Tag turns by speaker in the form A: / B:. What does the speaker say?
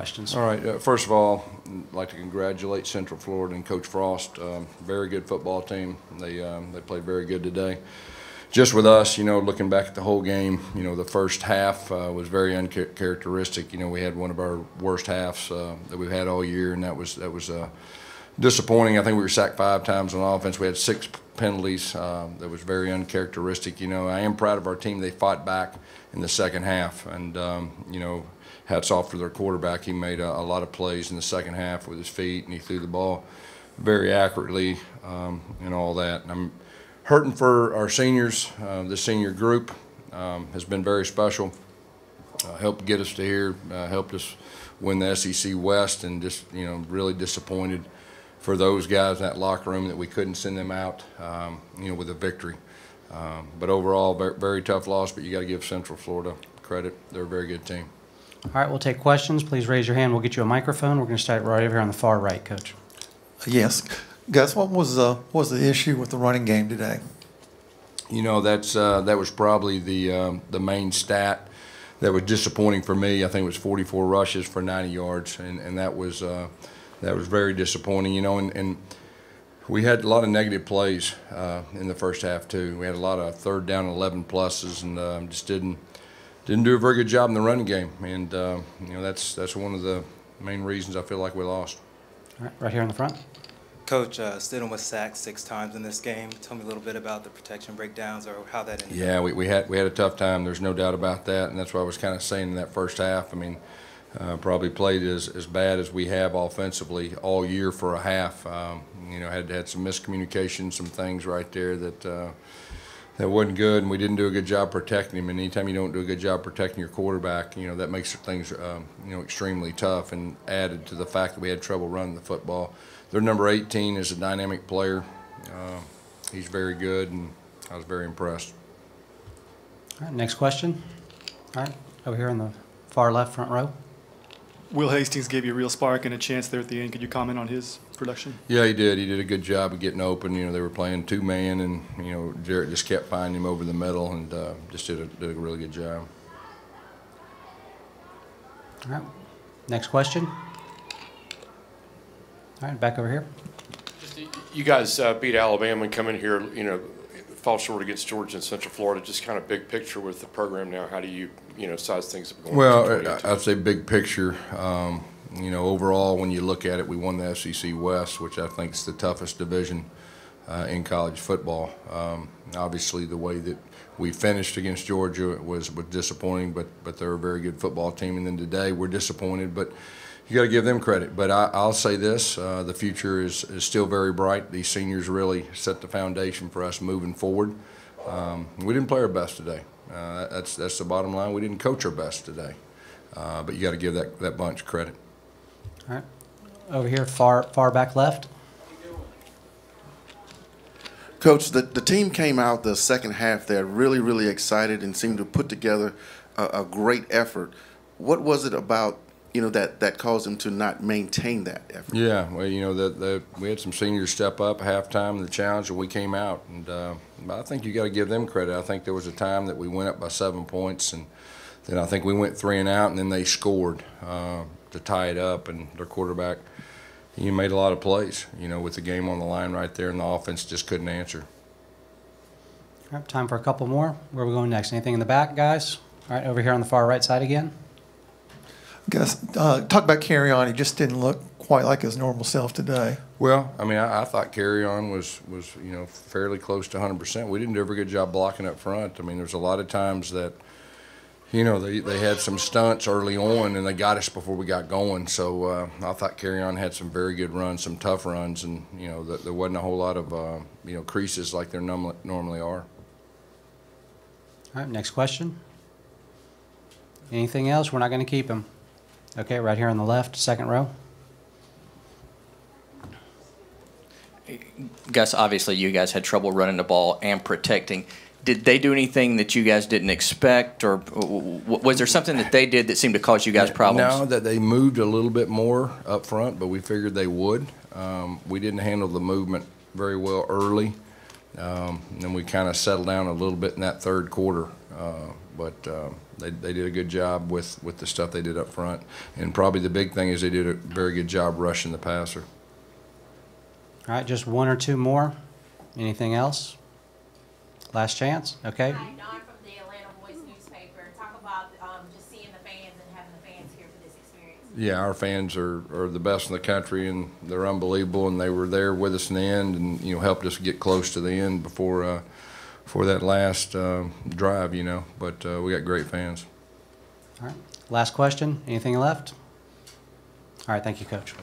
A: questions.
B: All right. First of all, I'd like to congratulate Central Florida and Coach Frost. Very good football team. They played very good today. Just with us, looking back at the whole game, the first half was very uncharacteristic. We had one of our worst halves that we've had all year, and that was disappointing. I think we were sacked 5 times on offense. We had 6 penalties. That was very uncharacteristic. I am proud of our team. They fought back in the second half, and hats off to their quarterback. He made a lot of plays in the second half with his feet, and he threw the ball very accurately and all that. And I'm hurting for our seniors. The senior group has been very special. Helped get us to here, helped us win the SEC West, and just really disappointed for those guys in that locker room that we couldn't send them out with a victory. But overall, very tough loss, but you got to give Central Florida credit. They're a very good team.
A: All right, we'll take questions. Please raise your hand. We'll get you a microphone. We're going to start right over here on the far right, Coach.
C: Yes. Gus, what was the issue with the running game today?
B: That was probably the main stat that was disappointing for me. I think it was 44 rushes for 90 yards, and that was very disappointing. And we had a lot of negative plays in the first half too. We had a lot of 3rd down 11 pluses, and just didn't do a very good job in the running game. And that's one of the main reasons I feel like we lost.
A: All right, right here in the front.
D: Coach, Stidham was sacked 6 times in this game. Tell me a little bit about the protection breakdowns or how that ended.
B: Yeah, we had a tough time. There's no doubt about that, and that's what I was kind of saying in that first half. I mean, probably played as bad as we have offensively all year for a half. Had some miscommunication, some things right there that wasn't good, and we didn't do a good job protecting him. And anytime you don't do a good job protecting your quarterback, that makes things extremely tough. And added to the fact that we had trouble running the football. Their number 18 is a dynamic player. He's very good, and I was very impressed.
A: All right, next question. All right, over here in the far left front row.
E: Will Hastings gave you a real spark and a chance there at the end. Could you comment on his production?
B: Yeah, he did. He did a good job of getting open. They were playing 2-man, and Jarrett just kept finding him over the middle, and just did a really good job.
A: All right, next question. All right, back over here.
F: You guys beat Alabama and come in here, fall short against Georgia and Central Florida. Just kind of big picture with the program now. How do you, size things up going?
B: Well, I'd say big picture. Overall, when you look at it, we won the SEC West, which I think is the toughest division in college football. Obviously, the way that we finished against Georgia was disappointing, but they're a very good football team. And then today, we're disappointed, but you got to give them credit. But I'll say this, the future is still very bright. These seniors really set the foundation for us moving forward. We didn't play our best today. That's the bottom line. We didn't coach our best today. But you got to give that bunch credit.
A: All right. Over here, far back left.
G: Coach, the team came out the second half there really, really excited and seemed to put together a great effort. What was it about that caused them to not maintain that effort?
B: Yeah, well, we had some seniors step up at halftime in the challenge, and we came out. And I think you got to give them credit. I think there was a time that we went up by 7 points, and then I think we went 3 and out, and then they scored to tie it up. And their quarterback, he made a lot of plays, with the game on the line right there, and the offense just couldn't answer.
A: All right, time for a couple more. Where are we going next? Anything in the back, guys? All right, over here on the far right side again.
C: Gus, talk about Carry On. He just didn't look quite like his normal self today.
B: Well, I mean, I thought Carry On was fairly close to 100%. We didn't do a very good job blocking up front. I mean, there's a lot of times that, they had some stunts early on, and they got us before we got going. So I thought Carry On had some very good runs, some tough runs, and, there wasn't a whole lot of, creases like there normally are.
A: All right, next question. Anything else? We're not going to keep him. Okay, right here on the left, second row.
H: Gus, obviously you guys had trouble running the ball and protecting. Did they do anything that you guys didn't expect, or was there something that they did that seemed to cause you guys problems?
B: No, that they moved a little bit more up front, but we figured they would. We didn't handle the movement very well early. And then we kind of settled down a little bit in that third quarter but they did a good job with the stuff they did up front. And probably the big thing is they did a very good job rushing the passer.
A: All right, just one or two more. Anything else? Last chance. Okay.
I: Hi, Dawn from the Atlanta Voice newspaper. Talk about just seeing the fans and having the fans here for this experience.
B: Yeah, our fans are the best in the country, and they're unbelievable, and they were there with us in the end and, you know, helped us get close to the end before that last drive, you know. But we got great fans.
A: All right. Last question. Anything left? All right. Thank you, Coach.